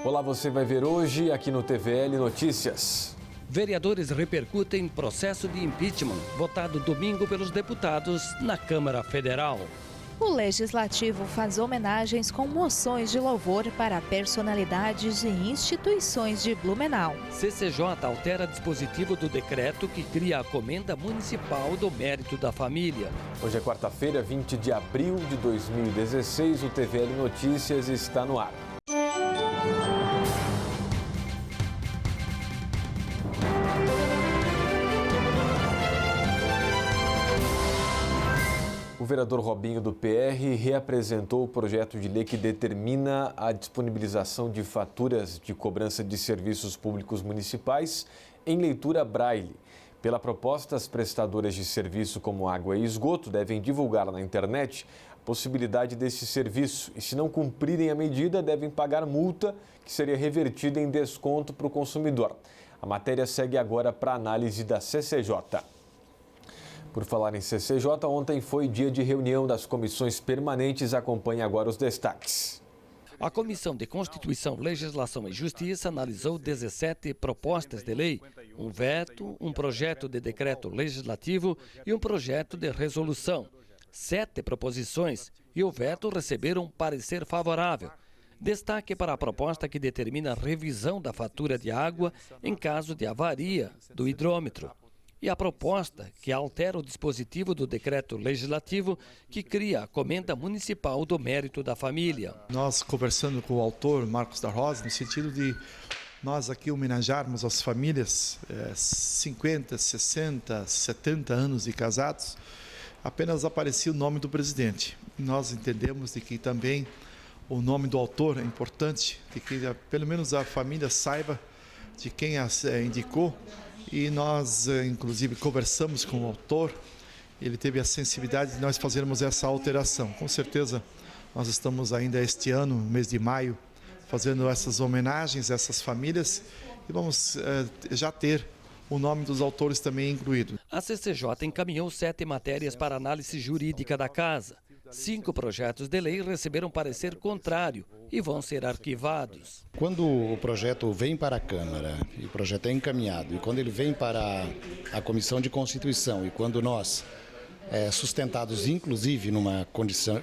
Olá, você vai ver hoje aqui no TVL Notícias. Vereadores repercutem processo de impeachment votado domingo pelos deputados na Câmara Federal. O Legislativo faz homenagens com moções de louvor para personalidades e instituições de Blumenau. CCJ altera dispositivo do decreto que cria a Comenda Municipal do Mérito da Família. Hoje é quarta-feira, 20 de abril de 2016. O TVL Notícias está no ar. O vereador Robinho do PR reapresentou o projeto de lei que determina a disponibilização de faturas de cobrança de serviços públicos municipais em leitura braille. Pela proposta, as prestadoras de serviço como água e esgoto devem divulgar na internet a possibilidade desse serviço e, se não cumprirem a medida, devem pagar multa que seria revertida em desconto para o consumidor. A matéria segue agora para análise da CCJ. Por falar em CCJ, ontem foi dia de reunião das comissões permanentes. Acompanhe agora os destaques. A Comissão de Constituição, Legislação e Justiça analisou 17 propostas de lei, um veto, um projeto de decreto legislativo e um projeto de resolução. 7 proposições e o veto receberam parecer favorável. Destaque para a proposta que determina a revisão da fatura de água em caso de avaria do hidrômetro. E a proposta que altera o dispositivo do decreto legislativo que cria a Comenda Municipal do Mérito da Família. Nós conversando com o autor, Marcos da Rosa, no sentido de nós aqui homenagearmos as famílias 50, 60, 70 anos de casados, apenas aparecia o nome do presidente. Nós entendemos de que também o nome do autor é importante, de que pelo menos a família saiba de quem a indicou. E nós, inclusive, conversamos com o autor, ele teve a sensibilidade de nós fazermos essa alteração. Com certeza, nós estamos ainda este ano, no mês de maio, fazendo essas homenagens a essas famílias e vamos já ter o nome dos autores também incluído. A CCJ encaminhou 7 matérias para análise jurídica da Casa. 5 projetos de lei receberam parecer contrário e vão ser arquivados. Quando o projeto vem para a Câmara e o projeto é encaminhado, e quando ele vem para a Comissão de Constituição, e quando nós, sustentados inclusive numa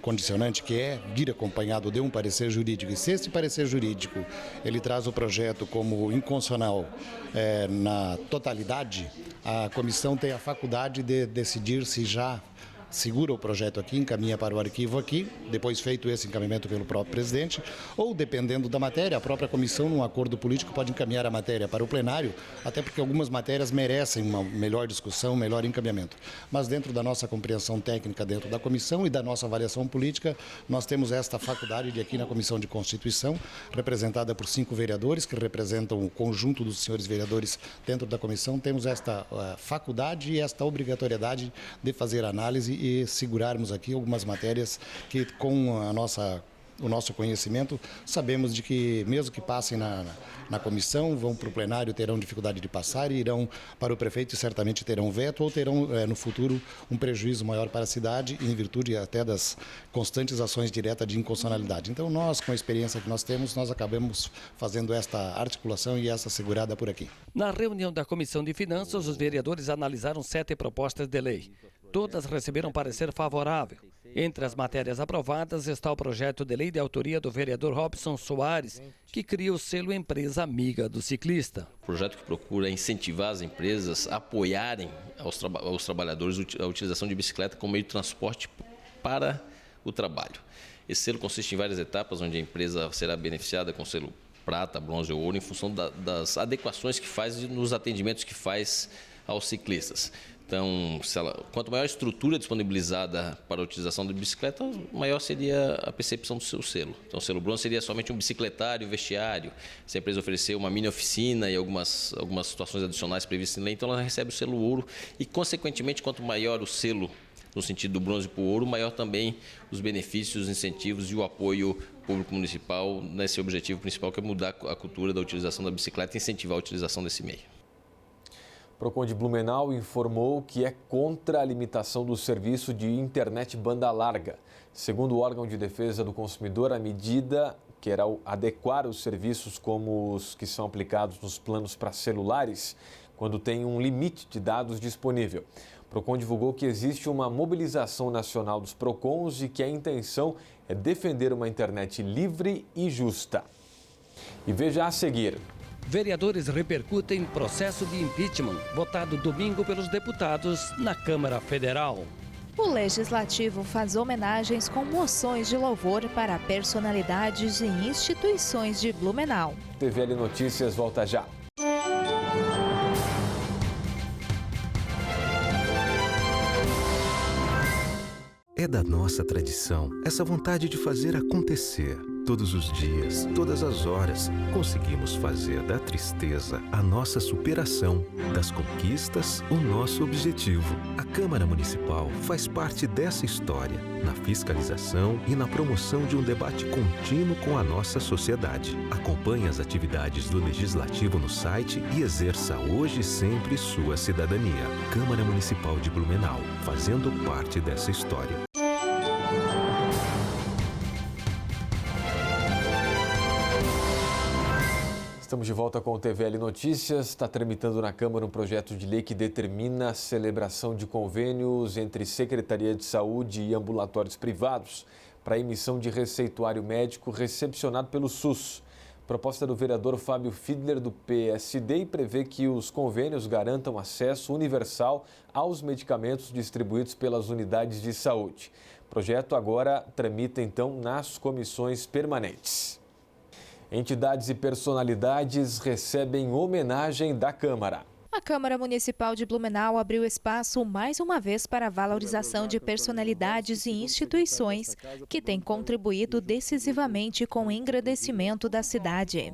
condicionante que é vir acompanhado de um parecer jurídico, e se esse parecer jurídico ele traz o projeto como inconstitucional na totalidade, a comissão tem a faculdade de decidir se já segura o projeto aqui, encaminha para o arquivo aqui, depois feito esse encaminhamento pelo próprio presidente, ou dependendo da matéria, a própria comissão, num acordo político, pode encaminhar a matéria para o plenário, até porque algumas matérias merecem uma melhor discussão, um melhor encaminhamento. Mas dentro da nossa compreensão técnica, dentro da comissão e da nossa avaliação política, nós temos esta faculdade de aqui na Comissão de Constituição, representada por 5 vereadores, que representam o conjunto dos senhores vereadores dentro da comissão, temos esta faculdade e esta obrigatoriedade de fazer análise e segurarmos aqui algumas matérias que, com o nosso conhecimento, sabemos de que, mesmo que passem na comissão, vão para o plenário, terão dificuldade de passar e irão para o prefeito e certamente terão veto ou terão, no futuro, um prejuízo maior para a cidade, em virtude até das constantes ações diretas de inconstitucionalidade. Então, nós, com a experiência que nós temos, nós acabamos fazendo esta articulação e essa segurada por aqui. Na reunião da Comissão de Finanças, os vereadores analisaram 7 propostas de lei. Todas receberam parecer favorável. Entre as matérias aprovadas está o projeto de lei de autoria do vereador Robson Soares, que cria o selo Empresa Amiga do Ciclista. Projeto que procura incentivar as empresas a apoiarem aos trabalhadores a utilização de bicicleta como meio de transporte para o trabalho. Esse selo consiste em várias etapas, onde a empresa será beneficiada com selo prata, bronze ou ouro, em função das adequações que faz e nos atendimentos que faz aos ciclistas. Então, quanto maior a estrutura disponibilizada para a utilização da bicicleta, maior seria a percepção do seu selo. Então, o selo bronze seria somente um bicicletário, vestiário. Se a empresa oferecer uma mini oficina e algumas situações adicionais previstas em lei, então ela recebe o selo ouro e, consequentemente, quanto maior o selo no sentido do bronze para o ouro, maior também os benefícios, os incentivos e o apoio público municipal nesse objetivo principal, que é mudar a cultura da utilização da bicicleta e incentivar a utilização desse meio. Procon de Blumenau informou que é contra a limitação do serviço de internet banda larga. Segundo o órgão de defesa do consumidor, a medida quer adequar os serviços como os que são aplicados nos planos para celulares, quando tem um limite de dados disponível. O Procon divulgou que existe uma mobilização nacional dos Procons e que a intenção é defender uma internet livre e justa. E veja a seguir. Vereadores repercutem processo de impeachment, votado domingo pelos deputados na Câmara Federal. O Legislativo faz homenagens com moções de louvor para personalidades e instituições de Blumenau. TVL Notícias volta já. É da nossa tradição essa vontade de fazer acontecer. Todos os dias, todas as horas, conseguimos fazer da tristeza a nossa superação, das conquistas o nosso objetivo. A Câmara Municipal faz parte dessa história, na fiscalização e na promoção de um debate contínuo com a nossa sociedade. Acompanhe as atividades do Legislativo no site e exerça hoje e sempre sua cidadania. Câmara Municipal de Blumenau, fazendo parte dessa história. Estamos de volta com o TVL Notícias. Está tramitando na Câmara um projeto de lei que determina a celebração de convênios entre Secretaria de Saúde e ambulatórios privados para a emissão de receituário médico recepcionado pelo SUS. Proposta do vereador Fábio Fiedler, do PSD, e prevê que os convênios garantam acesso universal aos medicamentos distribuídos pelas unidades de saúde. O projeto agora tramita, então, nas comissões permanentes. Entidades e personalidades recebem homenagem da Câmara. A Câmara Municipal de Blumenau abriu espaço mais uma vez para a valorização de personalidades e instituições que têm contribuído decisivamente com o engrandecimento da cidade.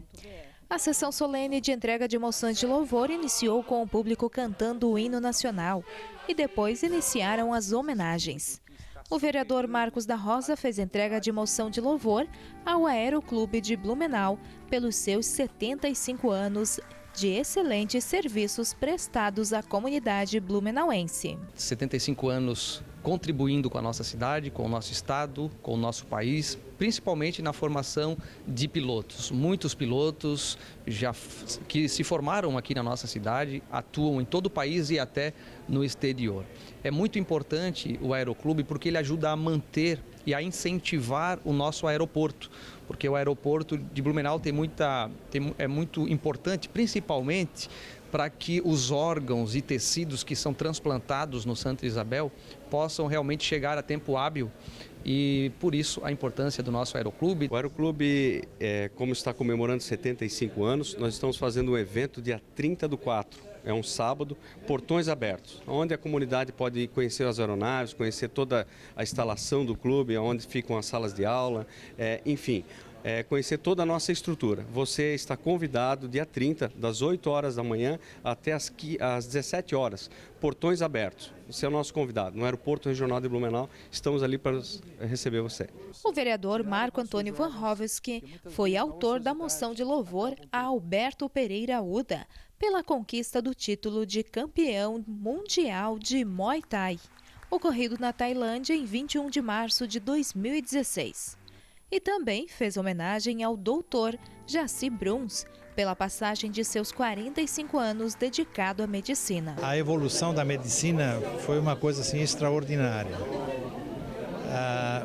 A sessão solene de entrega de moções de louvor iniciou com o público cantando o hino nacional e depois iniciaram as homenagens. O vereador Marcos da Rosa fez entrega de moção de louvor ao Aeroclube de Blumenau pelos seus 75 anos de excelentes serviços prestados à comunidade blumenauense. 75 anos contribuindo com a nossa cidade, com o nosso estado, com o nosso país, principalmente na formação de pilotos. Muitos pilotos que se formaram aqui na nossa cidade, atuam em todo o país e até no exterior. É muito importante o Aeroclube porque ele ajuda a manter e a incentivar o nosso aeroporto, porque o aeroporto de Blumenau é muito importante, principalmente para que os órgãos e tecidos que são transplantados no Santa Isabel possam realmente chegar a tempo hábil. E por isso a importância do nosso Aeroclube. O Aeroclube, como está comemorando 75 anos, nós estamos fazendo um evento dia 30/4. É um sábado, portões abertos, onde a comunidade pode conhecer as aeronaves, conhecer toda a instalação do clube, onde ficam as salas de aula, enfim. Conhecer toda a nossa estrutura. Você está convidado dia 30, das 8 horas da manhã até às 17 horas. Portões abertos. Você é o nosso convidado. No Aeroporto Regional de Blumenau, estamos ali para receber você. O vereador Marco Antônio Van Hovsky foi autor da moção de louvor a Alberto Pereira Uda pela conquista do título de campeão mundial de Muay Thai, ocorrido na Tailândia em 21 de março de 2016. E também fez homenagem ao doutor Jaci Bruns pela passagem de seus 45 anos dedicado à medicina. A evolução da medicina foi uma coisa assim extraordinária.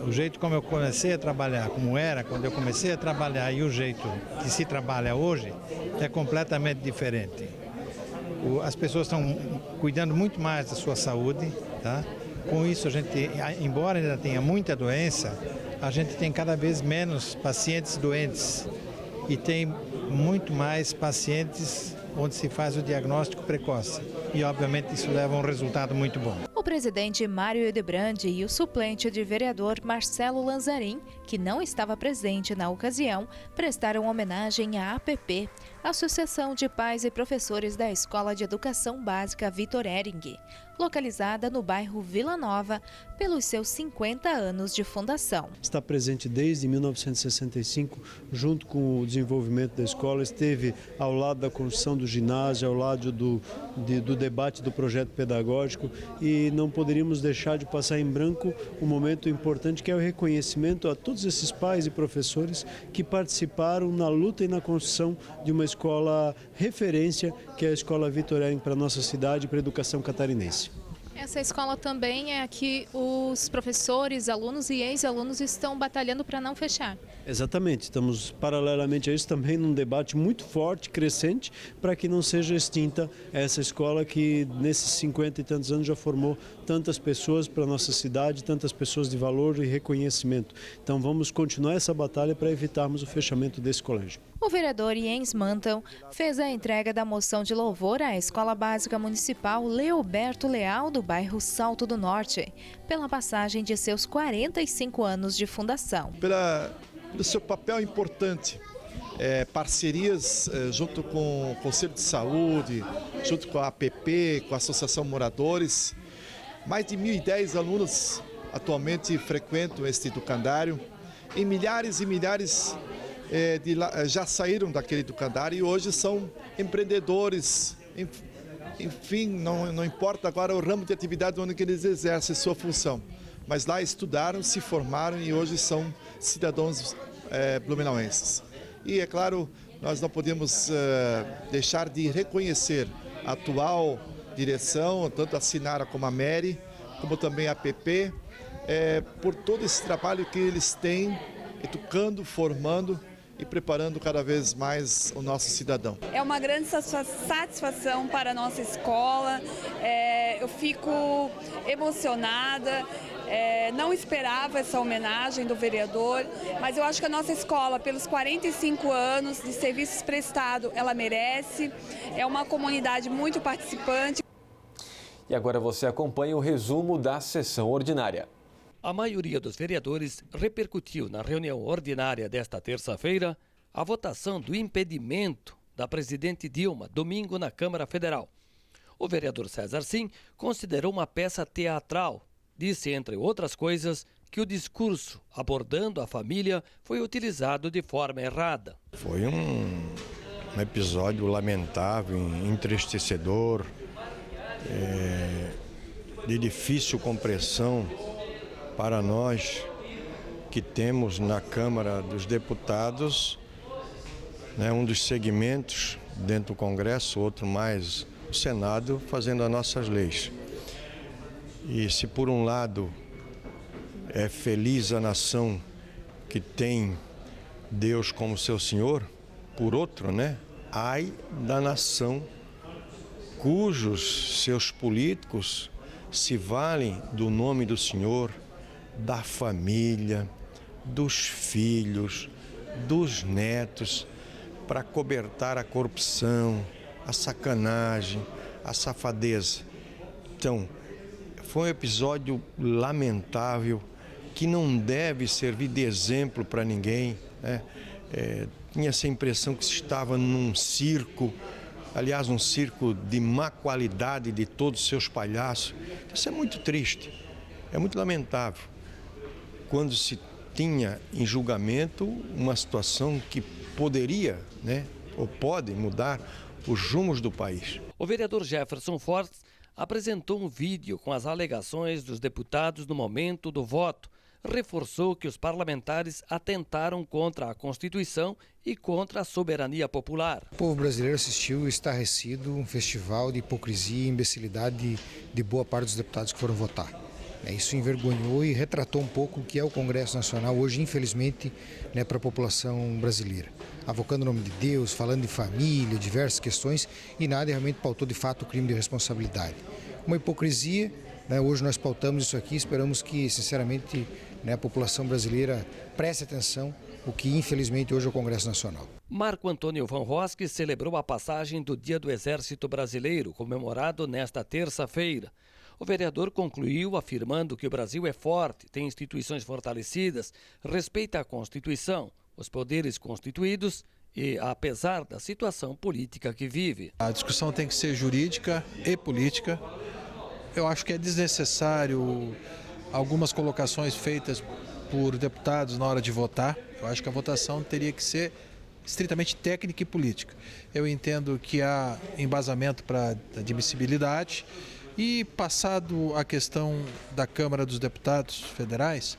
O jeito como eu comecei a trabalhar, como era quando eu comecei a trabalhar e o jeito que se trabalha hoje é completamente diferente. As pessoas estão cuidando muito mais da sua saúde, tá? Com isso a gente, embora ainda tenha muita doença, a gente tem cada vez menos pacientes doentes e tem muito mais pacientes onde se faz o diagnóstico precoce. E, obviamente, isso leva a um resultado muito bom. O presidente Mário Hildebrand e o suplente de vereador Marcelo Lanzarin, que não estava presente na ocasião, prestaram homenagem à APP, Associação de Pais e Professores da Escola de Educação Básica Vitor Hering. localizada no bairro Vila Nova, pelos seus 50 anos de fundação. Está presente desde 1965, junto com o desenvolvimento da escola, esteve ao lado da construção do ginásio, ao lado do debate do projeto pedagógico, e não poderíamos deixar de passar em branco um momento importante que é o reconhecimento a todos esses pais e professores que participaram na luta e na construção de uma escola referência, que é a Escola Vitor Hering para a nossa cidade e para a educação catarinense. Essa escola também é a que os professores, alunos e ex-alunos estão batalhando para não fechar. Exatamente, estamos paralelamente a isso também num debate muito forte, crescente, para que não seja extinta essa escola que nesses 50 e tantos anos já formou tantas pessoas para a nossa cidade, tantas pessoas de valor e reconhecimento. Então vamos continuar essa batalha para evitarmos o fechamento desse colégio. O vereador Jens Mantel fez a entrega da moção de louvor à Escola Básica Municipal Leoberto Leal, do bairro Salto do Norte, pela passagem de seus 45 anos de fundação. Pelo seu papel importante, parcerias junto com o Conselho de Saúde, junto com a APP, com a Associação Moradores. Mais de 1.010 alunos atualmente frequentam este educandário e milhares já saíram daquele educandário e hoje são empreendedores. Enfim, não importa agora o ramo de atividade onde eles exercem sua função, mas lá estudaram, se formaram e hoje são cidadãos blumenauenses. E é claro, nós não podemos deixar de reconhecer a atual direção, tanto a Sinara como a Mary, como também a APP, por todo esse trabalho que eles têm, educando, formando e preparando cada vez mais o nosso cidadão. É uma grande satisfação para a nossa escola, eu fico emocionada, não esperava essa homenagem do vereador, mas eu acho que a nossa escola, pelos 45 anos de serviços prestados, ela merece, é uma comunidade muito participante. E agora você acompanha o resumo da sessão ordinária. A maioria dos vereadores repercutiu na reunião ordinária desta terça-feira a votação do impedimento da presidente Dilma, domingo na Câmara Federal. O vereador César Sim considerou uma peça teatral. Disse, entre outras coisas, que o discurso abordando a família foi utilizado de forma errada. Foi um episódio lamentável, entristecedor, de difícil compreensão para nós que temos na Câmara dos Deputados, um dos segmentos dentro do Congresso, outro mais o Senado, fazendo as nossas leis. E se por um lado é feliz a nação que tem Deus como seu Senhor, por outro, ai da nação cujos seus políticos se valem do nome do Senhor, da família, dos filhos, dos netos, para cobertar a corrupção, a sacanagem, a safadeza. Então, foi um episódio lamentável que não deve servir de exemplo para ninguém. Tinha essa impressão que se estava num circo, aliás, um circo de má qualidade de todos os seus palhaços. Isso é muito triste, é muito lamentável. Quando se tinha em julgamento uma situação que poderia, ou pode mudar os rumos do país. O vereador Jefferson Fortes apresentou um vídeo com as alegações dos deputados no momento do voto. Reforçou que os parlamentares atentaram contra a Constituição e contra a soberania popular. O povo brasileiro assistiu estarrecido um festival de hipocrisia e imbecilidade de boa parte dos deputados que foram votar. Isso envergonhou e retratou um pouco o que é o Congresso Nacional hoje, infelizmente, para a população brasileira. Avocando o nome de Deus, falando de família, diversas questões, e nada realmente pautou de fato o crime de responsabilidade. Uma hipocrisia, hoje nós pautamos isso aqui, esperamos que, sinceramente, a população brasileira preste atenção o que infelizmente hoje é o Congresso Nacional. Marco Antônio Van Roski celebrou a passagem do Dia do Exército Brasileiro, comemorado nesta terça-feira. O vereador concluiu afirmando que o Brasil é forte, tem instituições fortalecidas, respeita a Constituição, os poderes constituídos e apesar da situação política que vive. A discussão tem que ser jurídica e política. eu acho que é desnecessário algumas colocações feitas por deputados na hora de votar. Eu acho que a votação teria que ser estritamente técnica e política. Eu entendo que há embasamento para admissibilidade e, passado a questão da Câmara dos Deputados Federais,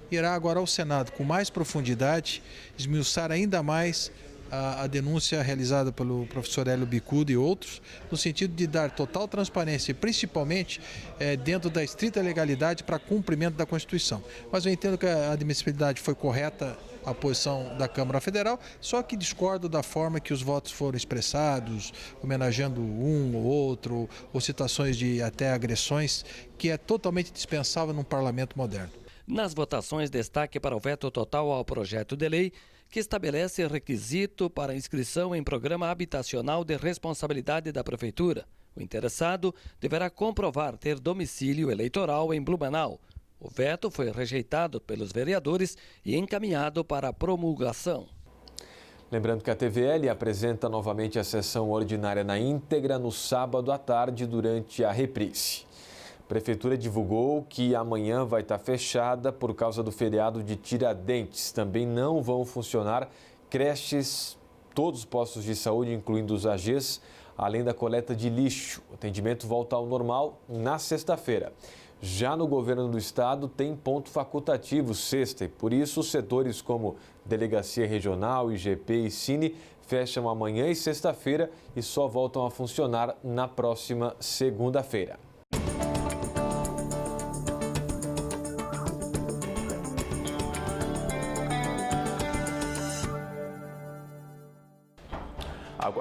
irá agora ao Senado com mais profundidade, esmiuçar ainda mais a denúncia realizada pelo professor Hélio Bicudo e outros, no sentido de dar total transparência e principalmente dentro da estrita legalidade para cumprimento da Constituição. Mas eu entendo que a admissibilidade foi correta, a posição da Câmara Federal, só que discordo da forma que os votos foram expressados, homenageando um ou outro, ou situações de até agressões, que é totalmente dispensável num parlamento moderno. Nas votações, destaque para o veto total ao projeto de lei que estabelece requisito para inscrição em programa habitacional de responsabilidade da Prefeitura. O interessado deverá comprovar ter domicílio eleitoral em Blumenau. O veto foi rejeitado pelos vereadores e encaminhado para a promulgação. Lembrando que a TVL apresenta novamente a sessão ordinária na íntegra no sábado à tarde durante a reprise. A Prefeitura divulgou que amanhã vai estar fechada por causa do feriado de Tiradentes. Também não vão funcionar creches, todos os postos de saúde, incluindo os AGs, além da coleta de lixo. O atendimento volta ao normal na sexta-feira. Já no governo do estado tem ponto facultativo sexta e por isso os setores como Delegacia Regional, IGP e Cine fecham amanhã e sexta-feira e só voltam a funcionar na próxima segunda-feira.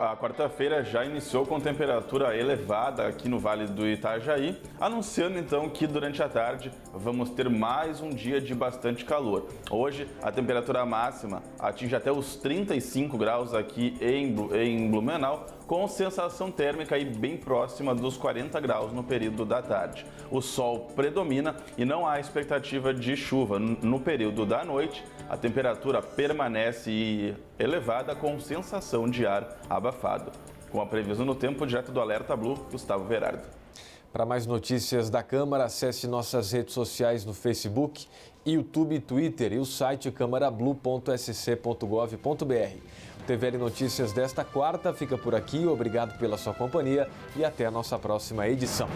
A quarta-feira já iniciou com temperatura elevada aqui no Vale do Itajaí, anunciando então que durante a tarde vamos ter mais um dia de bastante calor. Hoje a temperatura máxima atinge até os 35 graus aqui em Blumenau, com sensação térmica aí bem próxima dos 40 graus no período da tarde. O sol predomina e não há expectativa de chuva. No período da noite, a temperatura permanece elevada com sensação de ar abafado. Com a previsão do tempo, direto do Alerta Blue, Gustavo Verardo. Para mais notícias da Câmara, acesse nossas redes sociais no Facebook, YouTube e Twitter e o site câmarablu.sc.gov.br. O TVL Notícias desta quarta fica por aqui. Obrigado pela sua companhia e até a nossa próxima edição.